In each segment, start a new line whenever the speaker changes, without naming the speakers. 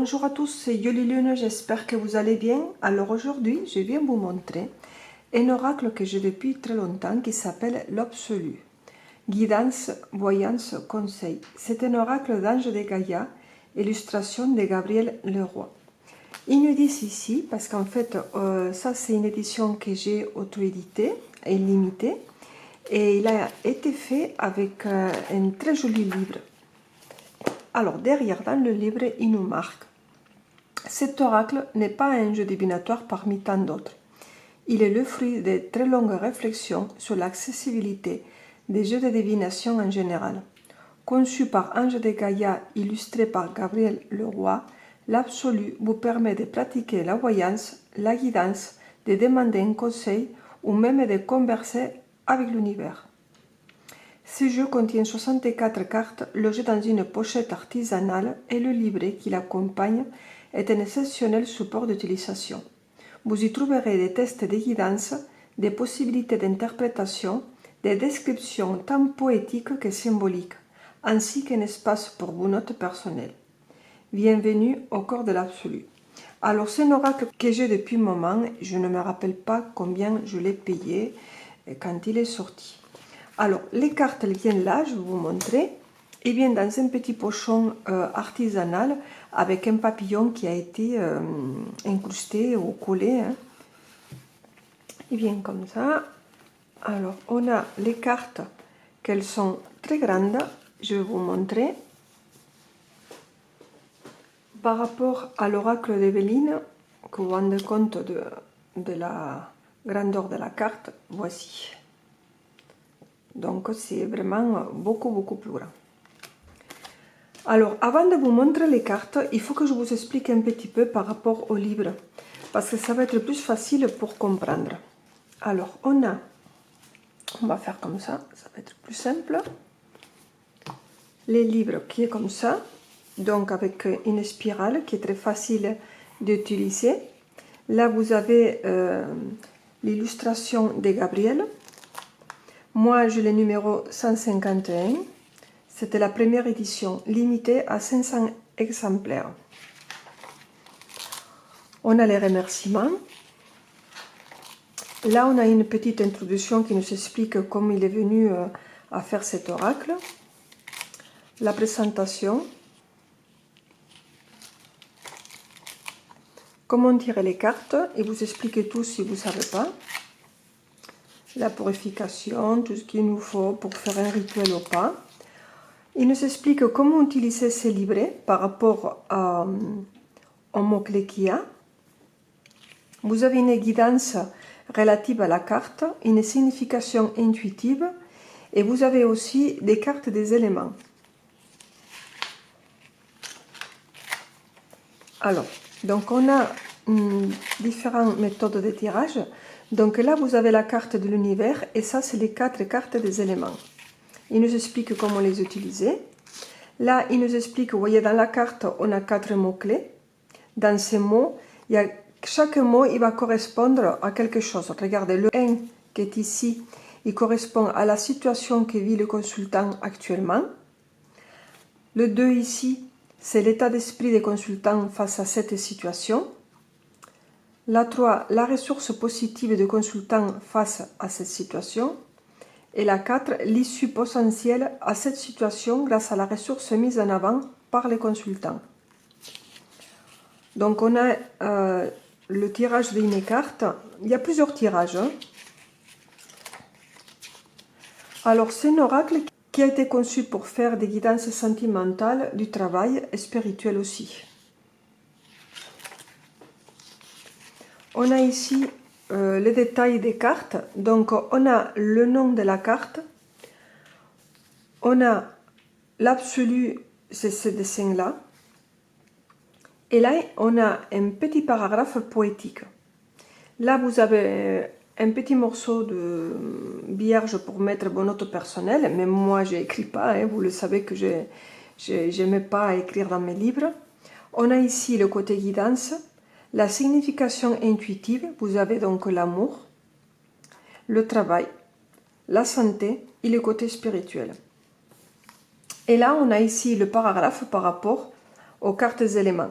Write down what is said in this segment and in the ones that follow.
Bonjour à tous, c'est Yoli Lune, j'espère que vous allez bien. Alors aujourd'hui, je viens vous montrer un oracle que j'ai depuis très longtemps qui s'appelle l'Absolu. Guidance, voyance, conseil. C'est un oracle d'Ange de Gaïa, illustration de Gabriel Leroy. Ils nous disent ici, parce qu'en fait, ça c'est une édition que j'ai auto-éditée et limitée, et il a été fait avec un très joli livre. Alors derrière dans le livre, il nous marque: cet oracle n'est pas un jeu divinatoire parmi tant d'autres. Il est le fruit de très longues réflexions sur l'accessibilité des jeux de divination en général. Conçu par Ange de Gaïa, illustré par Gabriel Leroy, l'absolu vous permet de pratiquer la voyance, la guidance, de demander un conseil ou même de converser avec l'univers. Ce jeu contient 64 cartes logées dans une pochette artisanale et le livret qui l'accompagne est un exceptionnel support d'utilisation. Vous y trouverez des tests de guidance, des possibilités d'interprétation, des descriptions tant poétiques que symboliques, ainsi qu'un espace pour vos notes personnelles. Bienvenue au corps de l'absolu. Alors c'est un oracle que j'ai depuis un moment, je ne me rappelle pas combien je l'ai payé quand il est sorti. Alors les cartes elles viennent là, je vais vous montrer. Ils viennent dans un petit pochon artisanal avec un papillon qui a été incrusté ou collé. Hein. Il vient comme ça. Alors on a les cartes qu'elles sont très grandes. Je vais vous montrer. Par rapport à l'oracle d'Evelyne, que vous vous rendez compte de la grandeur de la carte, voici. Donc c'est vraiment beaucoup plus grand. Alors, avant de vous montrer les cartes, il faut que je vous explique un petit peu par rapport au livre, parce que ça va être plus facile pour comprendre. Alors, on va faire comme ça va être plus simple. Les livres qui est comme ça, donc avec une spirale qui est très facile d'utiliser. Là, vous avez l'illustration de Gabriel. Moi, j'ai le numéro 151. C'était la première édition, limitée à 500 exemplaires. On a les remerciements. Là, on a une petite introduction qui nous explique comment il est venu à faire cet oracle. La présentation. Comment tirer les cartes. Il vous explique tout si vous ne savez pas. La purification, tout ce qu'il nous faut pour faire un rituel ou pas. Il nous explique comment utiliser ces livrets par rapport aux mots-clés qu'il y a. Vous avez une guidance relative à la carte, une signification intuitive et vous avez aussi des cartes des éléments. Alors, donc on a différentes méthodes de tirage. Donc là, vous avez la carte de l'univers et ça, c'est les 4 cartes des éléments. Il nous explique comment les utiliser. Là, il nous explique, vous voyez, dans la carte, on a 4 mots-clés. Dans ces mots, chaque mot, il va correspondre à quelque chose. Regardez, le 1 qui est ici, il correspond à la situation que vit le consultant actuellement. Le 2 ici, c'est l'état d'esprit des consultants face à cette situation. La 3, la ressource positive du consultant face à cette situation. Et la 4, l'issue potentielle à cette situation grâce à la ressource mise en avant par les consultants. Donc on a le tirage d'une carte. Il y a plusieurs tirages. Hein. Alors c'est un oracle qui a été conçu pour faire des guidances sentimentales, du travail et spirituel aussi. On a ici les détails des cartes. Donc on a le nom de la carte, on a l'absolu, c'est ce dessin là, et là on a un petit paragraphe poétique. Là vous avez un petit morceau de vierge pour mettre vos notes personnelles, mais moi je n'écris pas, hein, vous le savez que je n'aime pas écrire dans mes livres. On a ici le côté guidance. La signification intuitive, vous avez donc l'amour, le travail, la santé et le côté spirituel. Et là, on a ici le paragraphe par rapport aux cartes éléments.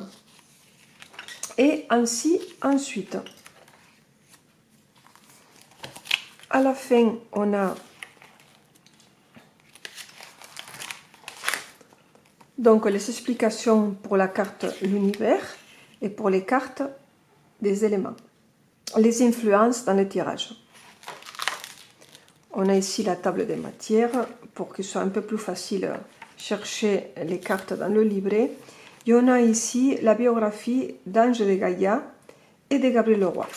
et ainsi ensuite. À la fin, on a donc les explications pour la carte l'univers et pour les cartes des éléments. Les influences dans le tirage. On a ici la table des matières pour que ce soit un peu plus facile à chercher les cartes dans le livret. Et on a ici la biographie d'Ange de Gaïa et de Gabriel Leroy.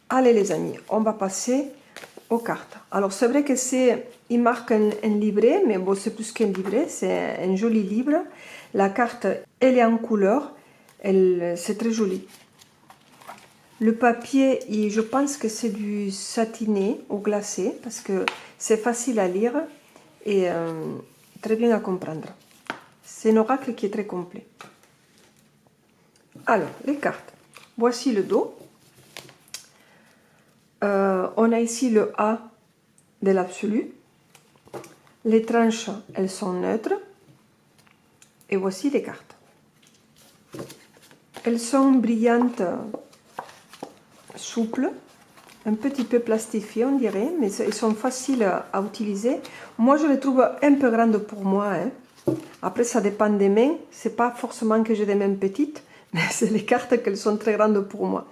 Allez les amis, on va passer aux cartes. Alors c'est vrai que il marque un livret, mais bon, c'est plus qu'un livret, c'est un joli livre. La carte, elle est en couleur, c'est très joli. Le papier, je pense que c'est du satiné ou glacé, parce que c'est facile à lire et très bien à comprendre. C'est un oracle qui est très complet. Alors, les cartes. Voici le dos. On a ici le A de l'absolu. Les tranches, elles sont neutres. Et voici les cartes. Elles sont brillantes, souples, un petit peu plastifiées on dirait, mais elles sont faciles à utiliser. Moi je les trouve un peu grandes pour moi. Après ça dépend des mains, c'est pas forcément que j'ai des mains petites, mais c'est les cartes qu'elles sont très grandes pour moi.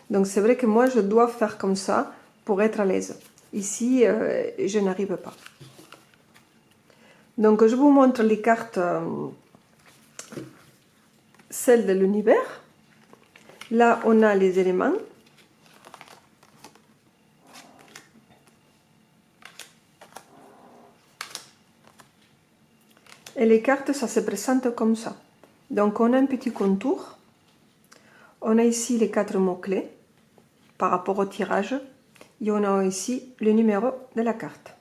Donc c'est vrai que moi je dois faire comme ça pour être à l'aise. Ici je n'arrive pas. Donc je vous montre les cartes, celles de l'univers. Là on a les éléments. Et les cartes, ça se présente comme ça. Donc on a un petit contour. On a ici les 4 mots-clés par rapport au tirage. Et on a ici le numéro de la carte.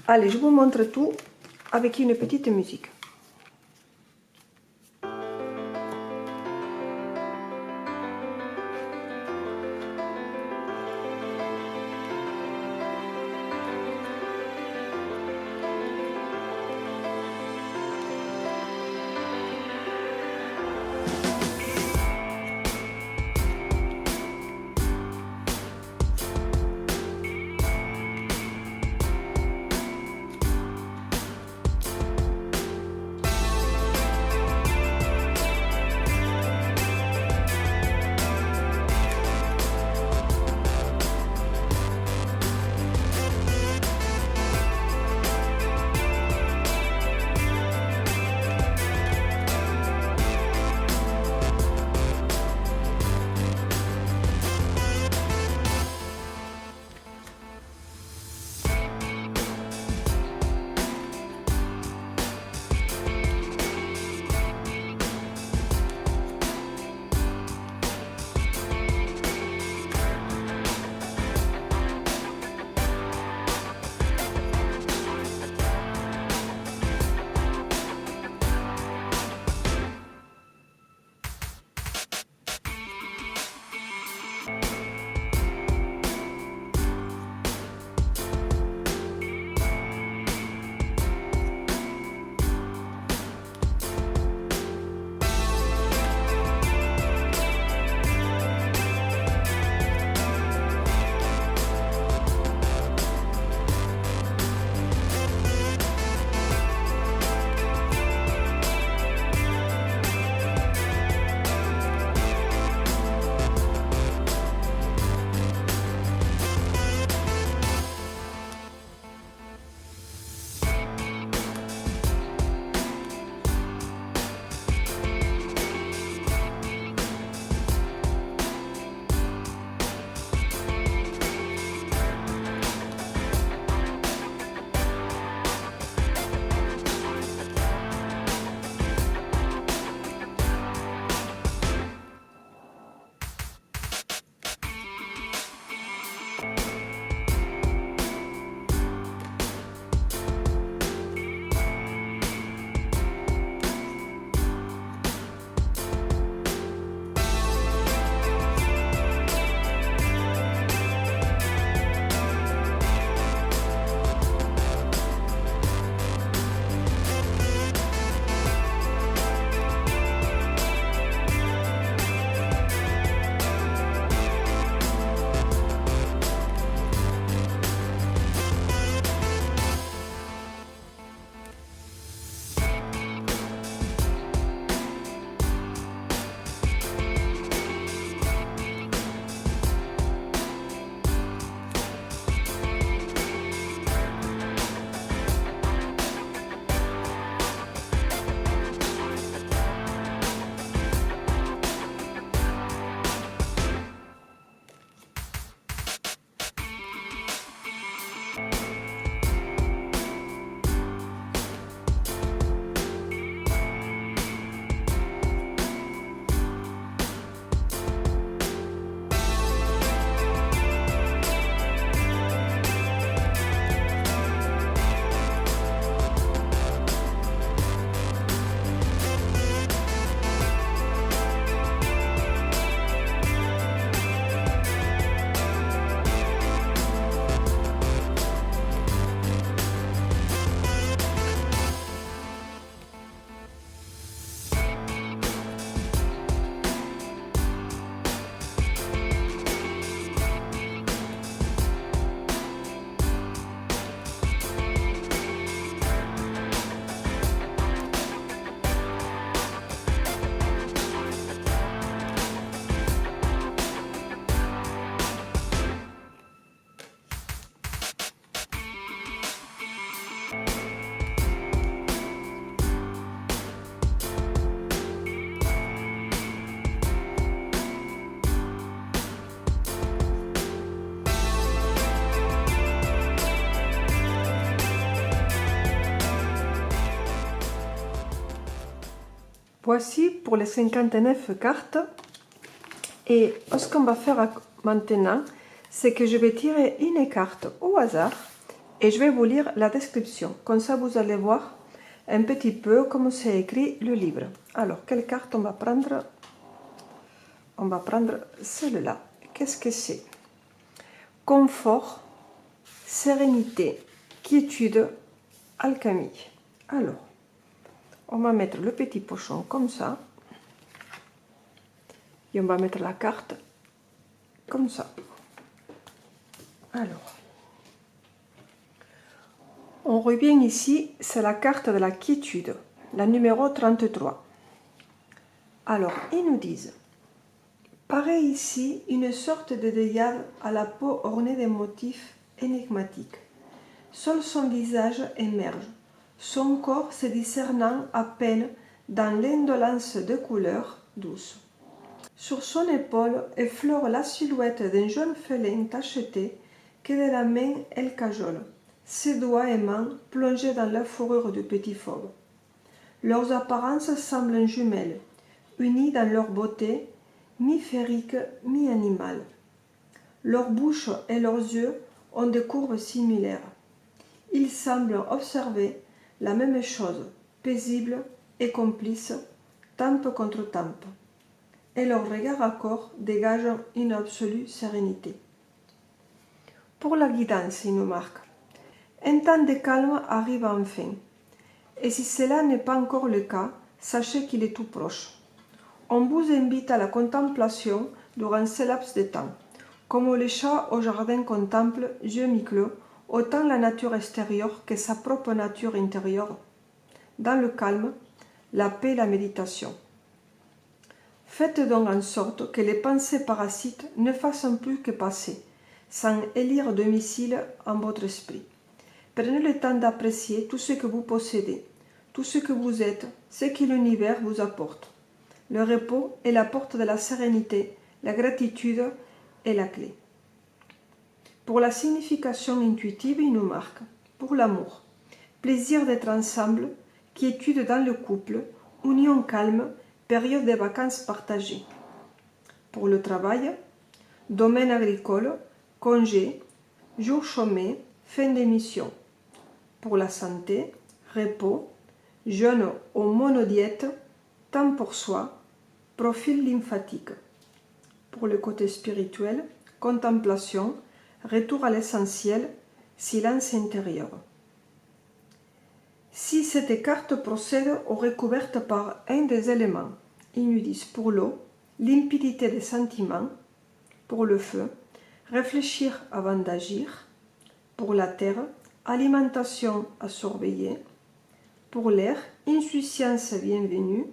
Allez, je vous montre tout avec une petite musique. Voici pour les 59 cartes. Et ce qu'on va faire maintenant, c'est que je vais tirer une carte au hasard et je vais vous lire la description. Comme ça, vous allez voir un petit peu comment c'est écrit le livre. Alors, quelle carte on va prendre? On va prendre celle-là. Qu'est-ce que c'est? Confort, sérénité, quiétude, alchimie. Alors, on va mettre le petit pochon comme ça. Et on va mettre la carte comme ça. Alors, on revient ici, c'est la carte de la quiétude, la numéro 33. Alors, ils nous disent, paraît ici une sorte de diable à la peau ornée de motifs énigmatiques. Seul son visage émerge, son corps se discernant à peine dans l'indolence de couleurs douces. Sur son épaule effleure la silhouette d'un jeune félin tacheté que de la main elle cajole, ses doigts aimants plongés dans la fourrure du petit fauve. Leurs apparences semblent jumelles, unies dans leur beauté, mi-férique, mi-animale. Leur bouche et leurs yeux ont des courbes similaires. Ils semblent observer la même chose, paisibles et complices, tempe contre tempe. Et leur regard à corps dégage une absolue sérénité. Pour la guidance, il nous marque. Un temps de calme arrive enfin. Et si cela n'est pas encore le cas, sachez qu'il est tout proche. On vous invite à la contemplation durant ce laps de temps. Comme le chat au jardin contemple, yeux mi-clos, autant la nature extérieure que sa propre nature intérieure. Dans le calme, la paix et la méditation. Faites donc en sorte que les pensées parasites ne fassent plus que passer, sans élire domicile en votre esprit. Prenez le temps d'apprécier tout ce que vous possédez, tout ce que vous êtes, ce que l'univers vous apporte. Le repos est la porte de la sérénité, la gratitude est la clé. Pour la signification intuitive, il nous marque. Pour l'amour, plaisir d'être ensemble, quiétude dans le couple, union calme, période de vacances partagées. Pour le travail, domaine agricole, congé, jour chômé, fin d'émission. Pour la santé, repos, jeûne ou monodiète, temps pour soi, profil lymphatique. Pour le côté spirituel, contemplation, retour à l'essentiel, silence intérieur. Si cette carte procède aux recouvertes par un des éléments, ils nous disent pour l'eau, limpidité des sentiments, pour le feu, réfléchir avant d'agir, pour la terre, alimentation à surveiller, pour l'air, insouciance bienvenue,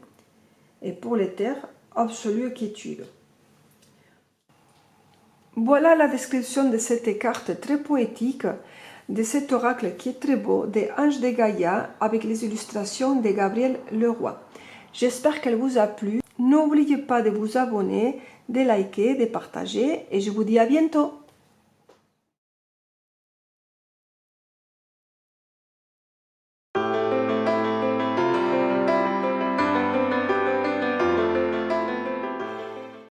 et pour les terres, absolue quiétude. Voilà la description de cette carte très poétique, de cet oracle qui est très beau, des Anges de Gaïa, avec les illustrations de Gabriel Leroy. J'espère qu'elle vous a plu. N'oubliez pas de vous abonner, de liker, de partager, et je vous dis à bientôt.